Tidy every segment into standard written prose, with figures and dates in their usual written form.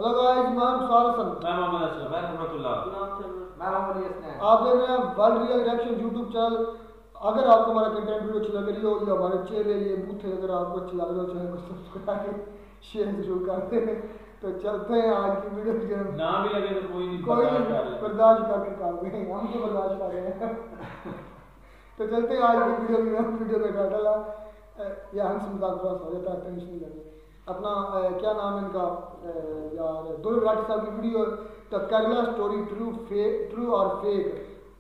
Hello guys, मैं मुसार हसन। मैं मोहम्मद असलम, मैं रहमतुल्लाह। मैं मोहम्मद यसनैन। आप देख रहे हैं world real reaction YouTube channel. अगर आपको हमारा कंटेंट वीडियो अच्छी लग रही हो या हमारे चेहरे ये बूथे अगर आपको अच्छे लग रहे हो चैनल को सब्सक्राइब शेयर जरूर करते हैं। तो चलते हैं आज की वीडियो की तरफ। ना भी लगे तो कोई नहीं, बर्दाश्त करके काम करें, हम तो बर्दाश्त कर रहे हैं। तो चलते हैं आज की वीडियो में टाइटल है या हंस मजाक थोड़ा सा हो जाता है, टेंशन नहीं लेंगे। अपना क्या नाम है इनका यार, दुर्ग राठी साहब की video the Kerala story true और फेक।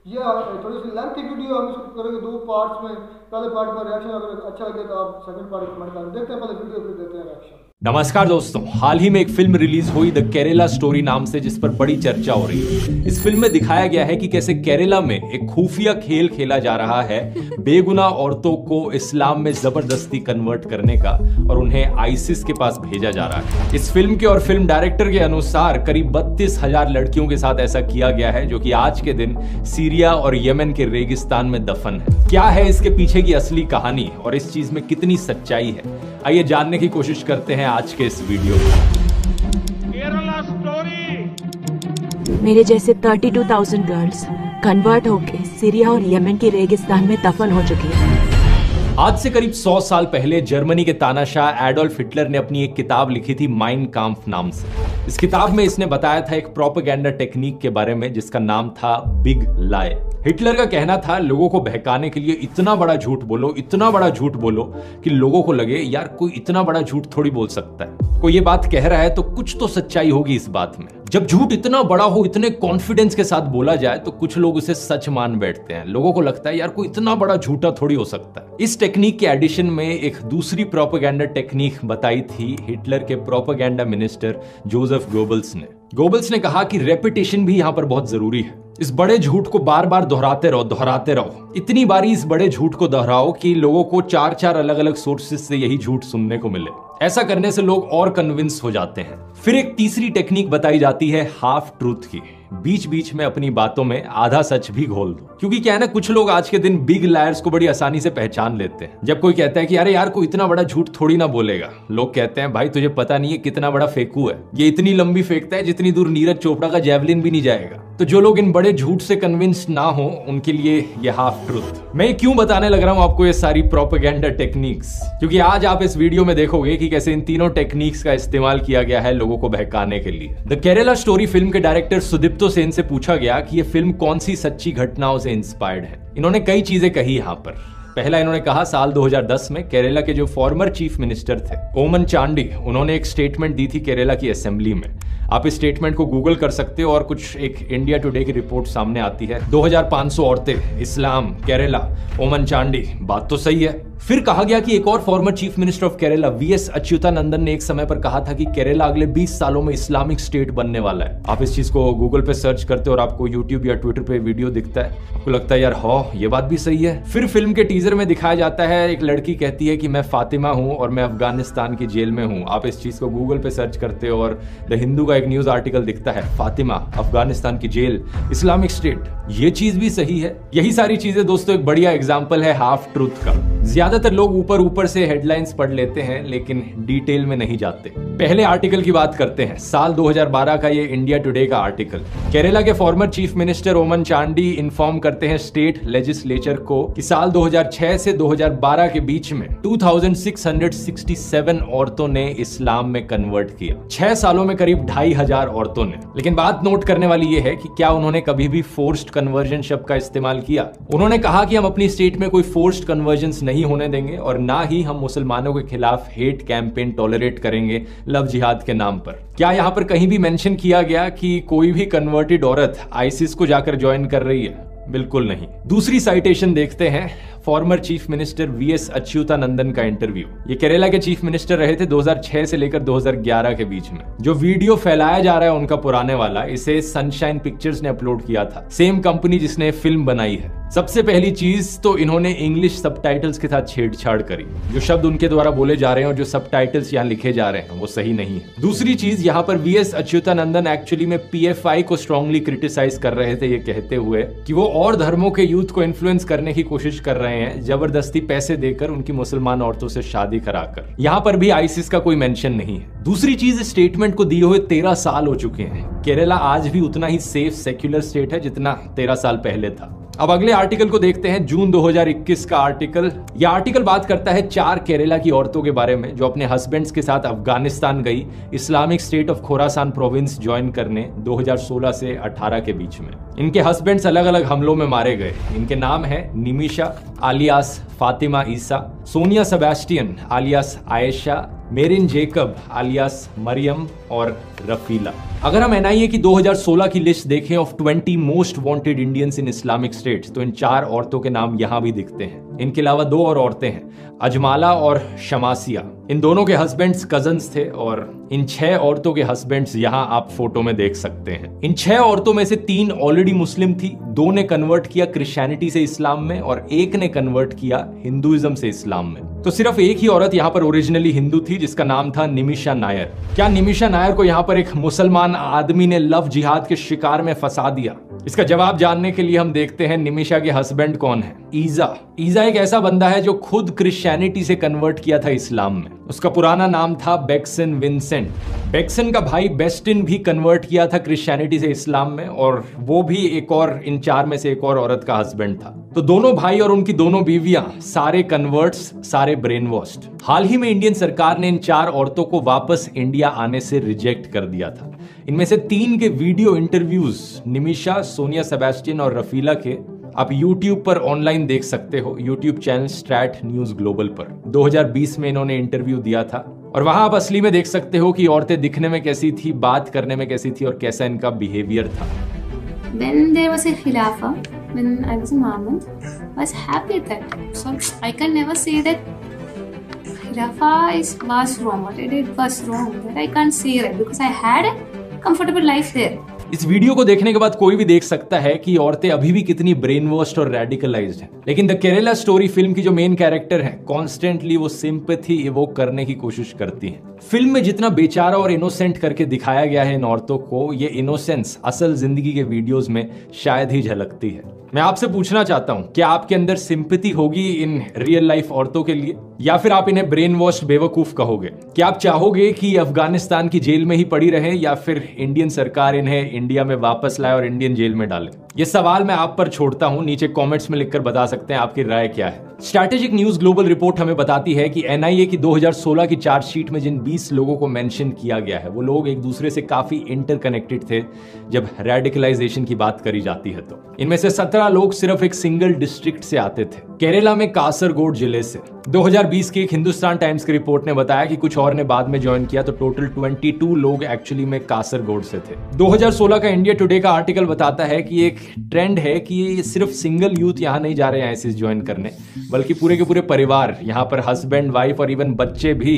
ये थोड़ी सी लेंथी वीडियो, हम इसको करेंगे दो पार्ट्स में। पहले पार्ट का रिएक्शन अगर अच्छा लगे तो आप सेकंड पार्ट कमेंट करें। देखते हैं पहले वीडियो, फिर देते हैं रिएक्शन। नमस्कार दोस्तों, हाल ही में एक फिल्म रिलीज हुई द केरला स्टोरी नाम से, जिस पर बड़ी चर्चा हो रही है। इस फिल्म में दिखाया गया है कि कैसे केरला में एक खुफिया खेल खेला जा रहा है बेगुनाह औरतों को इस्लाम में जबरदस्ती कन्वर्ट करने का, और उन्हें आईसिस के पास भेजा जा रहा है। इस फिल्म के और फिल्म डायरेक्टर के अनुसार करीब 32,000 लड़कियों के साथ ऐसा किया गया है, जो कि आज के दिन सीरिया और यमन के रेगिस्तान में दफन है। क्या है इसके पीछे की असली कहानी और इस चीज में कितनी सच्चाई है, आइए जानने की कोशिश करते हैं आज के इस वीडियो में। केरला स्टोरी। मेरे जैसे 32,000 गर्ल्स कन्वर्ट होके सीरिया और यमन के रेगिस्तान में दफन हो चुकी हैं। आज से करीब 100 साल पहले जर्मनी के तानाशाह एडोल्फ हिटलर ने अपनी एक किताब लिखी थी माइन काम्फ नाम से। इस किताब में इसने बताया था एक प्रोपेगेंडा टेक्निक के बारे में जिसका नाम था बिग लाई। हिटलर का कहना था लोगों को बहकाने के लिए इतना बड़ा झूठ बोलो, इतना बड़ा झूठ बोलो कि लोगों को लगे यार कोई इतना बड़ा झूठ थोड़ी बोल सकता है। कोई ये बात कह रहा है तो कुछ तो सच्चाई होगी इस बात में। जब झूठ इतना बड़ा हो, इतने कॉन्फिडेंस के साथ बोला जाए तो कुछ लोग उसे सच मान बैठते हैं। लोगों को लगता है यार कोई इतना बड़ा झूठा थोड़ी हो सकता है। इस टेक्निक के एडिशन में एक दूसरी प्रोपेगेंडा टेक्निक बताई थी हिटलर के प्रोपेगेंडा मिनिस्टर जोसेफ गोबल्स ने। गोबल्स ने कहा कि रेपिटेशन भी यहां पर बहुत जरूरी है। इस बड़े झूठ को बार बार दोहराते रहो। इतनी बारी इस बड़े झूठ को दोहराओ कि लोगों को 4 अलग अलग सोर्सेज से यही झूठ सुनने को मिले। ऐसा करने से लोग और कन्विंस हो जाते हैं। फिर एक तीसरी टेक्निक बताई जाती है हाफ ट्रूथ की। बीच बीच में अपनी बातों में आधा सच भी घोल दो, क्योंकि क्या है ना, कुछ लोग आज के दिन बिग लायर्स को बड़ी आसानी से पहचान लेते हैं। जब कोई कहता है कि अरे यार कोई इतना बड़ा झूठ थोड़ी ना बोलेगा, लोग कहते हैं भाई तुझे पता नहीं है कितना बड़ा फेंकू है, ये इतनी लंबी फेंकता है जितनी दूर नीरज चोपड़ा का जेवलिन भी नहीं जाएगा। तो जो लोग इन बड़े झूठ से कन्विंस ना हो उनके लिए ये हाफ ट्रूथ। मैं क्यों बताने लग रहा हूं आपको ये सारी प्रोपेगेंडा टेक्निक्स, क्योंकि आज आप इस वीडियो में देखोगे कि कैसे इन तीनों टेक्निक्स का इस्तेमाल किया गया है लोगों को बहकाने के लिए। द केरला स्टोरी फिल्म के डायरेक्टर सुदीप्तो सेन से पूछा गया कि ये फिल्म कौन सी सच्ची घटनाओं से इंस्पायर्ड है। इन्होंने कई चीजें कही यहाँ पर। पहला इन्होंने कहा साल 2010 में केरला के जो फॉर्मर चीफ मिनिस्टर थे ओमन चांडी, उन्होंने एक स्टेटमेंट दी थी केरला की असेंबली में। आप इस स्टेटमेंट को गूगल कर सकते हो और कुछ एक इंडिया टुडे की रिपोर्ट सामने आती है। 2500 औरतें, इस्लाम, केरला, ओमन चांडी, बात तो सही है। फिर कहा गया कि एक और former chief minister of Kerala VS Achuthanandan ने एक समय पर कहा था कि केरला अगले 20 सालों में इस्लामिक स्टेट बनने वाला है। आप इस चीज को गूगल पे सर्च करते हो और आपको यूट्यूब या ट्विटर पे वीडियो दिखता है, आपको लगता है यार हाँ ये बात भी सही है। फिर फिल्म के टीजर में दिखाया जाता है एक लड़की कहती है कि मैं फातिमा हूं और मैं अफगानिस्तान की जेल में हूं। आप इस चीज को गूगल पे सर्च करते हो और द हिंदू का एक न्यूज आर्टिकल दिखता है, फातिमा, अफगानिस्तान की जेल, इस्लामिक स्टेट। ये चीज भी सही है। यही सारी चीजें दोस्तों एक बढ़िया एग्जाम्पल है हाफ ट्रूथ का। ज्यादातर लोग ऊपर से हेडलाइंस पढ़ लेते हैं लेकिन डिटेल में नहीं जाते। पहले आर्टिकल की बात करते हैं, साल 2012 का ये इंडिया टुडे का आर्टिकल। केरला के फॉर्मर चीफ मिनिस्टर ओमन चांडी इन्फॉर्म करते हैं स्टेट लेजिस्लेचर को कि साल 2006 से 2012 के बीच में 2667 औरतों ने इस्लाम में कन्वर्ट किया। 6 सालों में करीब 2500 औरतों ने। लेकिन बात नोट करने वाली ये है कि क्या उन्होंने कभी भी फोर्स्ड कन्वर्जन शब्द का इस्तेमाल किया। उन्होंने कहा कि हम अपनी स्टेट में कोई फोर्स्ड कन्वर्जन नहीं होने देंगे और ना ही हम मुसलमानों के खिलाफ हेट कैंपेन टॉलरेट करेंगे लव जिहाद के नाम पर। क्या यहां पर कहीं भी मेंशन किया गया कि कोई भी कन्वर्टेड औरत आईसिस को जाकर ज्वाइन कर रही है? बिल्कुल नहीं। दूसरी साइटेशन देखते हैं, former chief minister VS Achuthanandan का इंटरव्यू। ये केरला के चीफ मिनिस्टर रहे थे 2006 से लेकर 2011 के बीच में। जो वीडियो फैलाया जा रहा है उनका पुराने वाला, इसे सनशाइन पिक्चर्स ने अपलोड किया था, सेम कंपनी जिसने फिल्म बनाई है। सबसे पहली चीज तो इन्होंने इंग्लिश सबटाइटल्स के साथ छेड़छाड़ करी। जो शब्द उनके द्वारा बोले जा रहे हैं और जो सबटाइटल्स यहाँ लिखे जा रहे हैं वो सही नहीं है। दूसरी चीज, यहाँ पर वीएस अच्युतानंदन एक्चुअली में पीएफआई को स्ट्रांगली क्रिटिसाइज कर रहे थे, ये कहते हुए कि वो और धर्मों के यूथ को इन्फ्लुएंस करने की कोशिश कर रहे आए हैं जबरदस्ती पैसे देकर उनकी मुसलमान औरतों से शादी कराकर। यहाँ पर भी आईसिस का कोई मेंशन नहीं है। दूसरी चीज, स्टेटमेंट को दिए हुए 13 साल हो चुके हैं। केरला आज भी उतना ही सेफ सेक्युलर स्टेट है जितना 13 साल पहले था। अब अगले आर्टिकल को देखते हैं, जून 2021 का आर्टिकल। यह आर्टिकल बात करता है 4 केरला की औरतों के बारे में जो अपने हस्बैंड्स के साथ अफगानिस्तान गई Islamic state of Khorasan province join करने 2016 से 18 के बीच में। इनके हस्बैंड्स अलग अलग हमलों में मारे गए। इनके नाम है निमिशा आलियास फातिमा ईसा, Sonia Sebastian आलियास Ayesha, marine Jacob आलियास Maryam और रफीला। अगर हम एनआईए की 2016 की लिस्ट देखें of 20 most wanted Indians in Islamic states, तो इन 4 औरतों के नाम यहां भी दिखते हैं। इनके अलावा 2 और औरतें हैं, अजमाला और शमासिया। इन दोनों के हस्बैंड्स कजन्स थे और इन 6 औरतों के हस्बैंड्स यहां आप फोटो में देख सकते हैं। इन 6 औरतों में से 3 ऑलरेडी मुस्लिम थी, 2 ने कन्वर्ट किया क्रिश्चियनिटी से इस्लाम में और 1 ने कन्वर्ट किया हिंदुइज्म से इस्लाम में। तो सिर्फ एक ही औरत यहाँ पर ओरिजिनली हिंदू थी जिसका नाम था निमिशा नायर। क्या निमिशा नायर को यहाँ पर एक मुसलमान आदमी ने लव जिहाद के शिकार में फंसा दिया? इसका जवाब जानने के लिए हम देखते हैं निमिशा के हस्बैंड कौन है। ईजा एक ऐसा बंदा है जो खुद क्रिश्चियनिटी से कन्वर्ट किया था इस्लाम में। उसका पुराना नाम था बेक्सन विंसेंट। बेक्सन का भाई बेस्टिन भी कन्वर्ट किया था क्रिश्चियनिटी से इस्लाम में और वो भी एक और इन 4 में से एक और औरत का हस्बैंड था। तो दोनों भाई और उनकी दोनों बीवियां सारे कन्वर्ट्स, सारे ब्रेन वॉश्ड। हाल ही में इंडियन सरकार ने इन 4 औरतों को वापस इंडिया आने से रिजेक्ट कर दिया था। इनमें से 3 के video interviews Nimisha, Sonia Sebastian और रफीला के आप YouTube पर ऑनलाइन देख सकते हो। YouTube channel straight news global पर 2020 में इन्होंने इंटरव्यू दिया था और वहां आप असली में देख सकते हो कि औरतें दिखने में कैसी थी, बात करने में कैसी थी और कैसा इनका बिहेवियर था। When there was a Khilafah, when I was a Muhammad, I was happy at that time. So I can never say that Khilafah was wrong. What I did was wrong. That I can't say that because I had a comfortable life there. इस video को देखने के बाद कोई भी देख सकता है कि औरतें अभी भी कितनी ब्रेन वॉश्ड और रेडिकलाइज्ड हैं। लेकिन द केरला स्टोरी फिल्म की जो मेन कैरेक्टर है कॉन्स्टेंटली वो सिंपैथी इवोक करने की कोशिश करती है। फिल्म में जितना बेचारा और इनोसेंट करके दिखाया गया है इन औरतों को, ये इनोसेंस असल जिंदगी के वीडियोस में शायद ही झलकती है। मैं आपसे पूछना चाहता हूं, क्या आपके अंदर सिंपैथी होगी इन रियल लाइफ औरतों के लिए या फिर आप इन्हें ब्रेन वॉश बेवकूफ कहोगे? क्या आप चाहोगे कि अफगानिस्तान की जेल में ही पड़ी रहे या फिर इंडियन सरकार इन्हें इंडिया में वापस लाए और इंडियन जेल में डाले? ये सवाल मैं आप पर छोड़ता हूं, नीचे कमेंट्स में लिखकर बता सकते हैं आपकी राय क्या है। स्ट्रैटेजिक न्यूज ग्लोबल रिपोर्ट हमें बताती है कि एनआईए की 2016 की चार्जशीट में जिन 20 लोगों को मेंशन किया गया है वो लोग एक दूसरे से काफी इंटरकनेक्टेड थे जब रेडिकलाइजेशन की बात करी जाती है। तो इनमें से 17 लोग सिर्फ एक सिंगल डिस्ट्रिक्ट से आते थे, केरला में कासरगोड जिले से। 2020 की एक हिंदुस्तान टाइम्स की रिपोर्ट ने बताया कि कुछ और ने बाद में ज्वाइन किया, तो टोटल 22 लोग एक्चुअली में कासरगोड से थे। 2016 का इंडिया टुडे का आर्टिकल बताता है कि एक ट्रेंड है कि सिर्फ सिंगल यूथ यहाँ नहीं जा रहे हैं आईसिस ज्वाइन करने, बल्कि पूरे के पूरे परिवार, यहाँ पर हस्बैंड, वाइफ और इवन बच्चे भी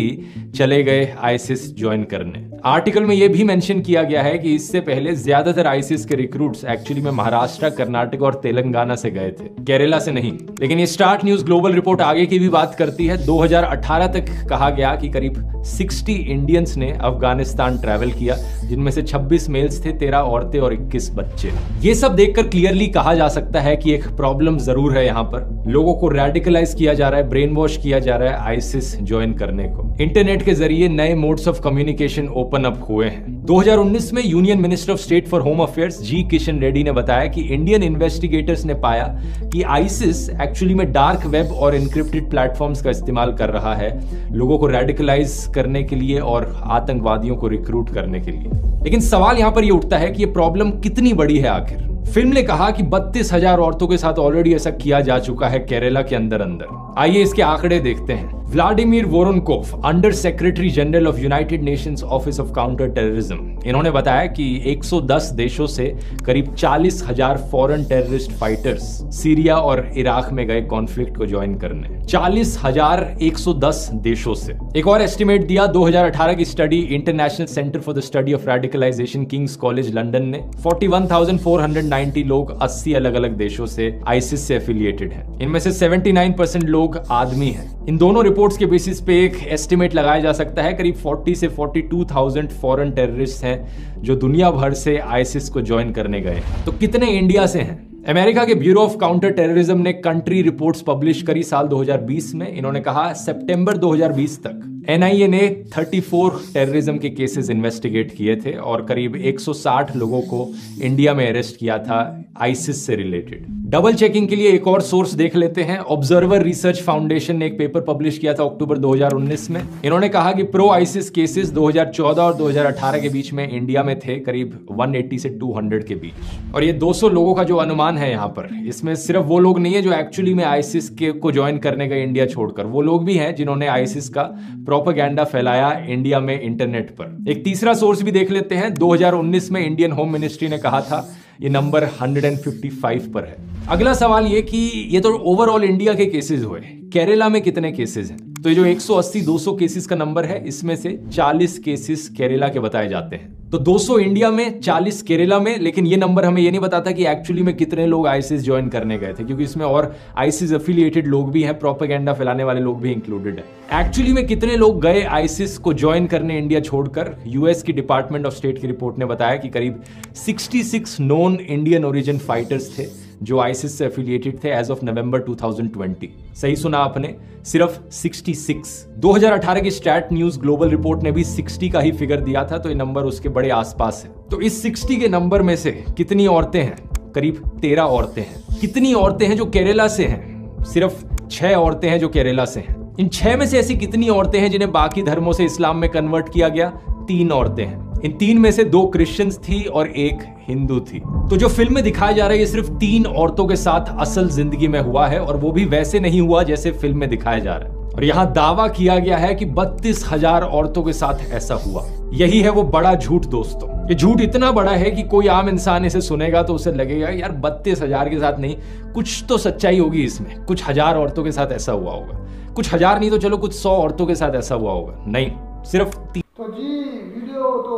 चले गए आईसिस ज्वाइन करने। आर्टिकल में यह भी मेंशन किया गया है कि इससे पहले ज्यादातर आईसिस के रिक्रूट्स एक्चुअली में महाराष्ट्र, कर्नाटक और तेलंगाना से गए थे, केरला से नहीं। लेकिन ये स्टार्ट न्यूज ग्लोबल रिपोर्ट आगे की भी बात करती है। 2018 तक कहा गया कि करीब 60 इंडियंस ने अफगानिस्तान ट्रैवल किया, जिनमें से 26 मेल्स थे, 13 औरतें और 21 बच्चे। ये सब देखकर क्लियरली कहा जा सकता है कि एक प्रॉब्लम जरूर है। यहाँ पर लोगों को रेडिकलाइज किया जा रहा है, ब्रेन वॉश किया जा रहा है आईसिस ज्वाइन करने को। इंटरनेट के जरिए नए modes of communication open up हुए हैं। 2019 में union minister of state for home affairs G Kishan Reddy ने बताया कि इंडियन इन्वेस्टिगेटर्स ने पाया कि आईसिस एक्चुअली में डार्क वेब और इनक्रिप्टेड प्लेटफॉर्म्स का इस्तेमाल कर रहा है लोगों को रेडिकलाइज करने के लिए और आतंकवादियों को रिक्रूट करने के लिए। लेकिन सवाल यहां पर यह उठता है कि यह प्रॉब्लम कितनी बड़ी है आखिर। फिल्म ने कहा कि 32,000 औरतों के साथ ऑलरेडी ऐसा किया जा चुका है केरला के अंदर। आइए इसके आंकड़े देखते हैं। Vladimir Voronkov, under secretary general of United Nations office of counter terrorism, इन्होंने बताया कि 110 देशों से करीब 40,000 फॉरेन टेररिस्ट फाइटर्स सीरिया और इराक में गए कॉन्फ्लिक्ट को ज्वाइन करने। 40,110 देशों से। एक और एस्टिमेट दिया 2018 की study international centre for the study of radicalisation King's College London ने 41,490 लोग 80 अलग अलग देशों से आईसिस से एफिलिएटेड हैं। इनमें से 79% लोग आदमी हैं। इन दोनों रिपोर्ट्स के बेसिस पे एक एस्टिमेट लगाया जा सकता है करीब 40 से 42,000 फॉरेन टेररिस्ट हैं जो दुनिया भर से आईसिस को ज्वाइन करने गए। तो कितने इंडिया से हैं? अमेरिका के ब्यूरो ऑफ काउंटर टेररिज्म ने कंट्री रिपोर्ट्स पब्लिश करी साल 2020 में। इन्होंने कहा सितंबर 2020 तक एनआईए ने 34 टेररिज्म के केसेस इन्वेस्टिगेट किए थे और करीब 160 लोगों को इंडिया में अरेस्ट किया था आईसिस से रिलेटेड। डबल चेकिंग के लिए एक और सोर्स देख लेते हैं। ऑब्जर्वर रिसर्च फाउंडेशन ने एक पेपर पब्लिश किया था अक्टूबर 2019 में। इन्होंने कहा कि प्रो आईसिस केसेस 2014 और 2018 के बीच में इंडिया में थे करीब 180 से 200 के बीच। और ये 200 लोगों का जो अनुमान है यहाँ पर, इसमें सिर्फ वो लोग नहीं है जो एक्चुअली में आईसिस को ज्वाइन करने का इंडिया छोड़कर, वो लोग भी हैं जिन्होंने आईसिस का प्रोपेगेंडा फैलाया इंडिया में इंटरनेट पर। एक तीसरा सोर्स भी देख लेते हैं। 2019 में इंडियन होम मिनिस्ट्री ने कहा था ये नंबर 155 पर है। अगला सवाल ये कि ये तो ओवरऑल इंडिया के केसेस हुए, केरला में कितने केसेस हैं? तो ये जो 180-200 केसेस का नंबर है, इसमें से 40 केसेस केरला के बताए जाते हैं। तो 200 इंडिया में, 40 केरला में। लेकिन ये नंबर हमें ये नहीं बताता कि एक्चुअली में कितने लोग आईसिस ज्वाइन करने गए थे, क्योंकि इसमें और आईसिस एफिलिएटेड लोग भी हैं, प्रोपेगेंडा फैलाने वाले लोग भी इंक्लूडेड है। एक्चुअली में कितने लोग गए आईसिस को ज्वाइन करने इंडिया छोड़कर? यूएस की डिपार्टमेंट ऑफ स्टेट की रिपोर्ट ने बताया कि करीब 66 नॉन इंडियन ओरिजिन फाइटर्स थे जो आईसिस से एफिलिएटेड थे एज ऑफ नवंबर 2020। सही सुना आपने, सिर्फ 66। 2018 की स्टैट न्यूज ग्लोबल रिपोर्ट ने भी 60 का ही फिगर दिया था, तो ये नंबर उसके बड़े आसपास है। तो इस 60 के नंबर में से कितनी औरतें हैं? करीब 13 औरतें हैं। कितनी औरतें हैं जो केरला से हैं? सिर्फ 6 औरतें हैं जो केरला से हैं। इन 6 में से ऐसी कितनी औरतें हैं जिन्हें बाकी धर्मों से इस्लाम में कन्वर्ट किया गया? 3 औरतें हैं। इन 3 में से 2 क्रिश्चियंस थी और 1 हिंदू थी। तो जो फिल्म में दिखाया जा रहा है ये सिर्फ 3 औरतों के साथ असल जिंदगी में हुआ है, और वो भी वैसे नहीं हुआ जैसे फिल्म में दिखाया जा रहा है। और यहां दावा किया गया है कि 32,000 औरतों के साथ ऐसा हुआ। यही है वो बड़ा झूठ दोस्तों। ये झूठ इतना बड़ा है कि कोई आम इंसान इसे सुनेगा तो उसे लगेगा यार 32,000 के साथ नहीं, कुछ तो सच्चाई होगी इसमें, कुछ हजार औरतों के साथ ऐसा हुआ होगा। कुछ हजार नहीं तो चलो कुछ 100 औरतों के साथ ऐसा हुआ होगा। नहीं, सिर्फ 3। तो जी वीडियो तो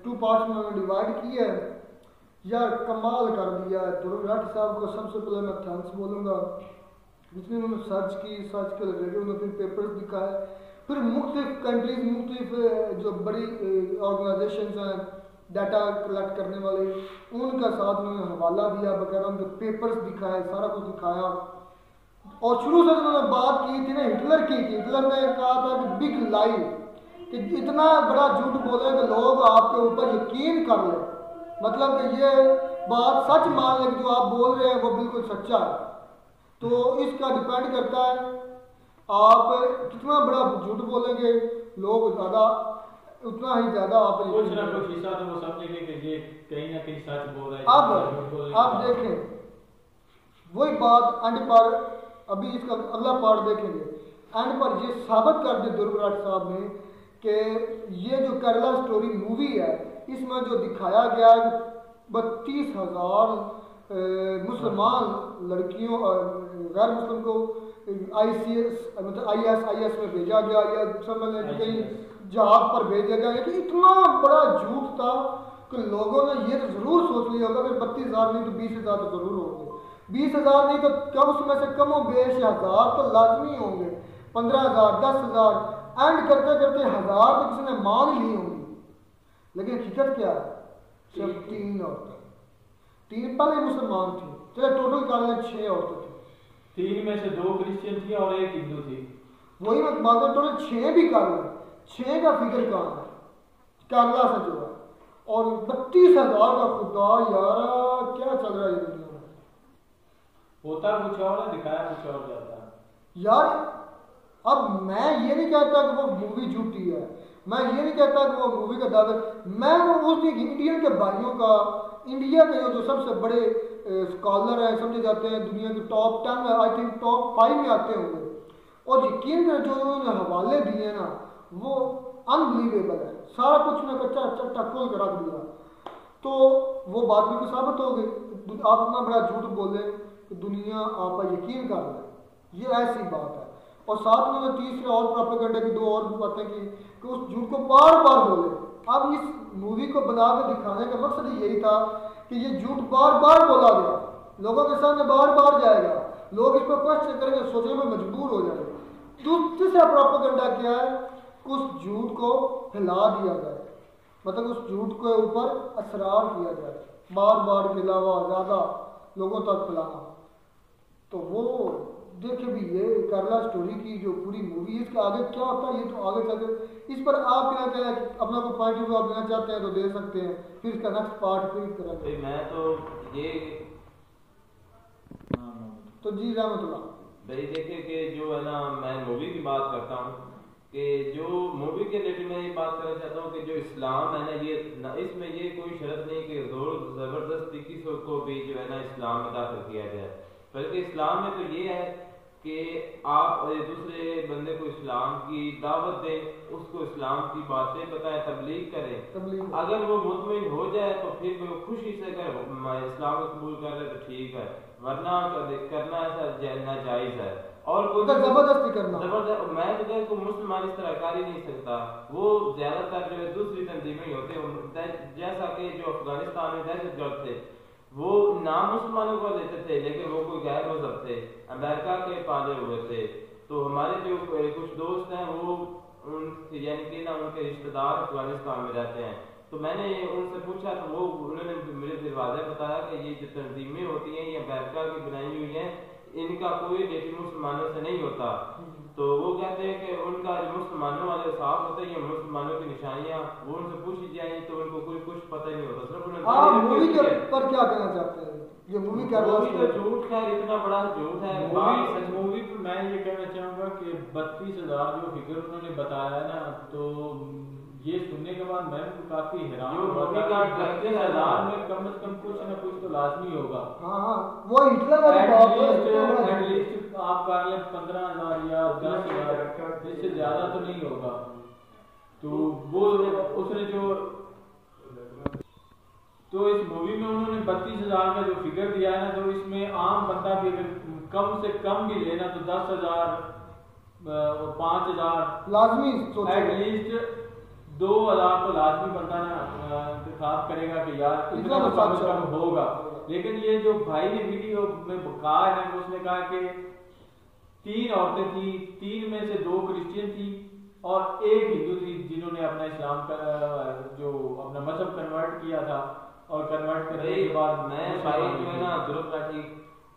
2 पार्ट्स में मैंने डिवाइड की है यार, कमाल कर दिया है। ध्रुव राठी साहब को सबसे पहले मैं थैंक्स बोलूँगा, जिसने उन्होंने सर्च के रिलेटेड उन्होंने फिर पेपर्स दिखाए, फिर मुख्तलिफ कंट्रीज, मुख्तलिफ जो बड़ी ऑर्गेनाइजेशंस हैं डाटा कलेक्ट करने वाले, उनका साथ उन्होंने हवाला दिया, बकायदा उनके पेपर्स दिखाए, सारा कुछ दिखाया। और शुरू से उन्होंने बात की थी ना हिटलर की, हिटलर ने कहा था कि बिग लाई, कि इतना बड़ा झूठ बोले कि लोग आपके ऊपर यकीन कर लें, मतलब कि ये बात सच मान लें कि जो आप बोल रहे हैं वो बिल्कुल सच्चा है। तो इसका डिपेंड करता है आप कितना बड़ा झूठ बोलेंगे, लोग ज़्यादा उतना ही ज़्यादा आप कुछ ना कुछ हिस्सा तो वो समझेंगे कि ये कहीं ना कहीं सच बोल रहा है। अब देखें वही बात एंड पर, अभी इसका अगला पार्ट देखेंगे, एंड पर ये साबित कर दिया ध्रुव राठी साहब ने कि ये जो केरला स्टोरी मूवी है, इसमें जो दिखाया गया है 32,000 मुसलमान लड़कियों और गैर मुस्लिम को ICS मतलब IS में भेजा गया, या समझ लें कहीं जहाज पर भेजा गया। कि इतना बड़ा झूठ था कि लोगों ने ये तो ज़रूर सोच लिया होगा कि 32,000 नहीं तो 20,000 तो ज़रूर होंगे, 20,000 नहीं तो कम उसमें से कम बेश 1,000 तो लाजमी होंगे, 15,000, 10,000, एंड करते करते 1,000 तो किसी ने मान ली होंगी। लेकिन हकीकत क्या है? सिर्फ 3 औरतें, 3 पहले मुसलमान थी, चलो टोटल कर लें 6 औरतें थी। 3 में से 2 क्रिश्चियन थी और 1 हिंदू थी। वही मैं बात कर, टोटल 6 भी कर लें, 6 का फिगर कहाँ है केरला से जो है, और 32,000 का खुदा यार क्या चल रहा है ये दुनिया में। होता कुछ और है, दिखाया कुछ और जाता है यार। अब मैं ये नहीं कहता कि वो मूवी झूठी है, मैं ये नहीं कहता कि वो मूवी का दादा, मैं वो उस इंडियन के भाइयों का, इंडिया के जो सबसे बड़े स्कॉलर हैं समझे जाते हैं, दुनिया के टॉप 10 में, आई थिंक टॉप 5 में आते होंगे, और यकीन करें जो उन्होंने हवाले दिए ना वो अनबिलीवेबल है। सारा कुछ ने कच्चा चट्टा खोल कर रख दिया, तो वो बात भी साबित हो गई। आप इतना बड़ा झूठ बोले कि दुनिया आप पर यकीन कर ले, ये ऐसी बात है। और साथ में तीसरे और प्रोपेगेंडा की 2 और बातें की कि उस झूठ को बार बार बोले। अब इस मूवी को बना के दिखाने का मकसद यही था कि ये झूठ बार बार बोला गया, लोगों के सामने बार बार जाएगा, लोग इस पर क्वेश्चन करेंगे, सोचने में मजबूर हो जाएंगे। तीसरा प्रोपेगेंडा क्या है? उस झूठ को फैला दिया जाए, मतलब उस झूठ के ऊपर असरार किया जाए, बार बार के अलावा ज़्यादा लोगों तक फैलाना। तो वो देखे भी ये केरला स्टोरी की जो पूरी मूवी है इसके आगे क्या होता है ये तो आगे चलते इस पर आप क्या कहते हैं अपना कोई पॉइंट ऑफ व्यू आप देना चाहते हैं तो दे सकते हैं, फिर इसका नेक्स्ट पार्ट फिर करेंगे। मैं तो ये तो जी रहमतुल्लाह भाई देखिए कि जो है ना मैं मूवी की बात करता हूँ कि जो मूवी के रिलेटेड मैं ये बात करना चाहता हूँ कि जो इस्लाम है ना ये इसमें ये कोई शर्त नहीं कि जोर ज़बरदस्ती किसी को भी जो है ना इस्लाम में दाखिल किया जाए, बल्कि इस्लाम में तो ये है कि आप दूसरे बंदे को इस्लाम की दावत दें, उसको इस्लाम की बातें बताएं, तबलीग करें। अगर वो मुतमिन हो जाए तो फिर वो खुशी से अगर इस्लाम को कबूल कर रहे तो ठीक है, वरना करना ऐसा नाजायज है। और कोई जबरदस्ती करना मैं तो को मुसलमान इस तरह कर ही नहीं सकता। वो ज्यादातर जो है दूसरी तंजीमें होते हैं, जैसा कि जो अफगानिस्तान में दहशतगर्द थे वो नाम मुसलमानों को लेते थे लेकिन वो कोई गैर मजहब थे, अमेरिका के पाले हुए थे। तो हमारे जो कुछ दोस्त हैं वो यानी कि ना उनके रिश्तेदार अफगानिस्तान में रहते हैं, तो मैंने उनसे पूछा तो वो उन्होंने मुझे फिर वाज़ह बताया कि ये जो तंजीमें होती हैं ये अमेरिका की बनाई हुई हैं, इनका कोई रिलेशन मुसलमानों से नहीं होता। तो वो कहते हैं कि उनका जो मुसलमानों वाले साफ होते हैं ये मुसलमानों की निशानियाँ, वो उनसे पूछी जाए तो उनको कोई कुछ पता ही नहीं होता। सिर्फ आप मूवी के पर क्या कहना चाहते हैं? ये मूवी क्या तो झूठ है, इतना बड़ा झूठ है। मूवी पर मैं ये कहना चाहूँगा कि 32,000 जो फिगर उन्होंने बताया ना, तो ये सुनने के बाद मैं काफी हैरान हुआ था। 32,000 में कम से कम कुछ ना कुछ तो लाजमी होगा। हाँ वो हिटलर वाली बात है। एटलीस्ट आप कर लें 15,000 या 10,000, इससे ज्यादा तो नहीं होगा। तो वो उसने जो तो इस मूवी में उन्होंने 32,000 का जो फिगर दिया है ना, तो इसमें आम बंदा भी अगर कम से कम भी लेना तो 10,000 और 5,000 लाजमी एटलीस्ट 2,000 तो लाजमी बंदा ना इंतखाब करेगा कि यार इतना तो कम होगा। लेकिन ये जो भाई ने वीडियो में कहा है ना, उसने कहा कि 3 औरतें थी, 3 में से 2 क्रिश्चियन थी और 1 हिंदू थी जिन्होंने अपना इस्लाम का जो अपना मजहब कन्वर्ट किया था। और कन्वर्ट करने के बाद मैं भाई जो है ना दुरुस्त बैठी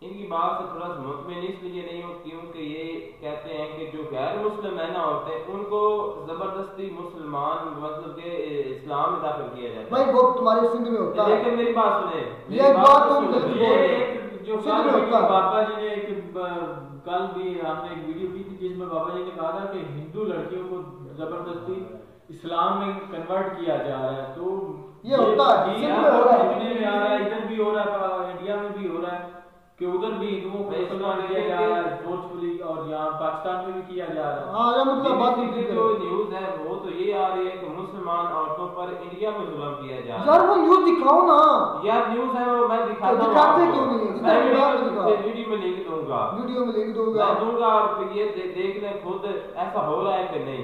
इनकी बात से थोड़ा सा मुतमिन इसलिए नहीं हूँ क्योंकि ये कहते हैं कि जो गैर मुस्लिम है ना होते हैं उनको जबरदस्ती मुसलमान मतलब के इस्लाम में दाखिल किया जाता है। भाई वो तुम्हारे सिंध में होता है। लेकिन मेरी बात सुने, ये बात तुम जो बाबा जी ने कल भी हमने एक वीडियो की थी जिसमें बाबा जी ने कहा था कि हिंदू लड़कियों को जबरदस्ती इस्लाम में कन्वर्ट किया जा रहा है। तो ये होता है, जितने में आ रहा है, इधर भी हो रहा है, इंडिया में भी हो रहा है कि उधर भी हिंदुओं को मुसलमान किया जा रहा है फोर्सफुली, और यहाँ पाकिस्तान में भी किया जा रहा है। हाँ मतलब बात जो न्यूज है वो तो ये आ रही है कि मुसलमान औरतों पर इंडिया में जुल्म किया जा रहा है। यार वो न्यूज दिखाओ ना। यार न्यूज है वो मैं दिखाता हूँ। दिखाते क्यों नहीं? वीडियो में लिंक दूंगा, वीडियो में लिंक दूंगा, मैं दूंगा और फिर ये देख ले खुद ऐसा हो रहा है कि नहीं।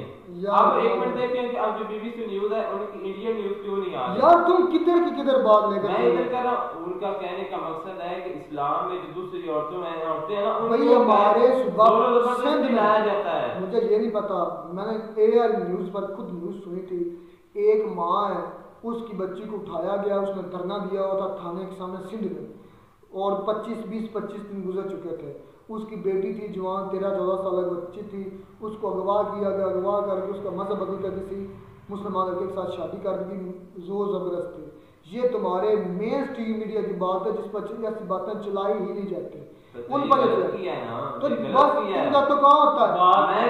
अब 1 मिनट देखें कि अब जो बीबीसी न्यूज है उनकी इंडियन न्यूज क्यों नहीं आ रही? यार तुम किधर की किधर बात लेकर मैं इधर कर रहा हूँ। उनका कहने का मकसद है कि इस्लाम में जो दूसरी औरतें हैं ना भाई हमारे सुबह सिंध में लाया जाता है। मुझे ये नहीं पता, मैंने एआर न्यूज पर खुद न्यूज सुनी थी। एक माँ है, उसकी बच्ची को उठाया गया, उसने धरना दिया हुआ था थाने के सामने सिंध में, और 25 दिन गुजर चुके थे। उसकी बेटी थी जवान, 13-14 साल की बच्ची थी, उसको अगवा किया गया, अगवा करके उसका मजहब बदल कर किसी मुसलमान लड़के के साथ शादी कर दी, जोर जबरदस्ती। ये तुम्हारे मेन स्ट्रीम मीडिया की बात है जिस पर ऐसी बातें चलाई ही नहीं जाती। उन पर तो बस इनका तो कहाँ होता है,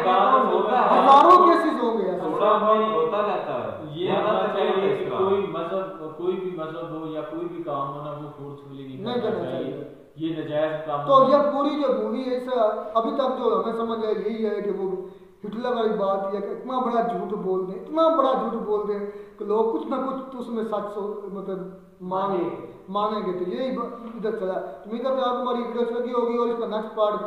हजारों केसेस होंगे होता रहता है। ये चाहिए कि कोई मजहब, कोई भी मजहब हो या कोई भी काम हो ना, वो फोर्सफुली नहीं करना चाहिए। ये नजायज काम। तो ये पूरी जो मूवी है अभी तक जो हमें समझ आया यही है कि वो हिटलर वाली बात है कि इतना बड़ा झूठ बोल दे, इतना बड़ा झूठ बोल दे कि लोग कुछ ना कुछ तो उसमें सच मतलब मानेंगे। तो यही इधर चला। उम्मीद करते हैं आपको हमारी वीडियो अच्छी लगी होगी और इसका नेक्स्ट पार्ट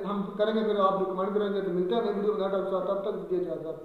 हम करेंगे, फिर आप कमेंट करेंगे। तो मिलते हैं नई वीडियो में, तब तक दीजिए इजाजत।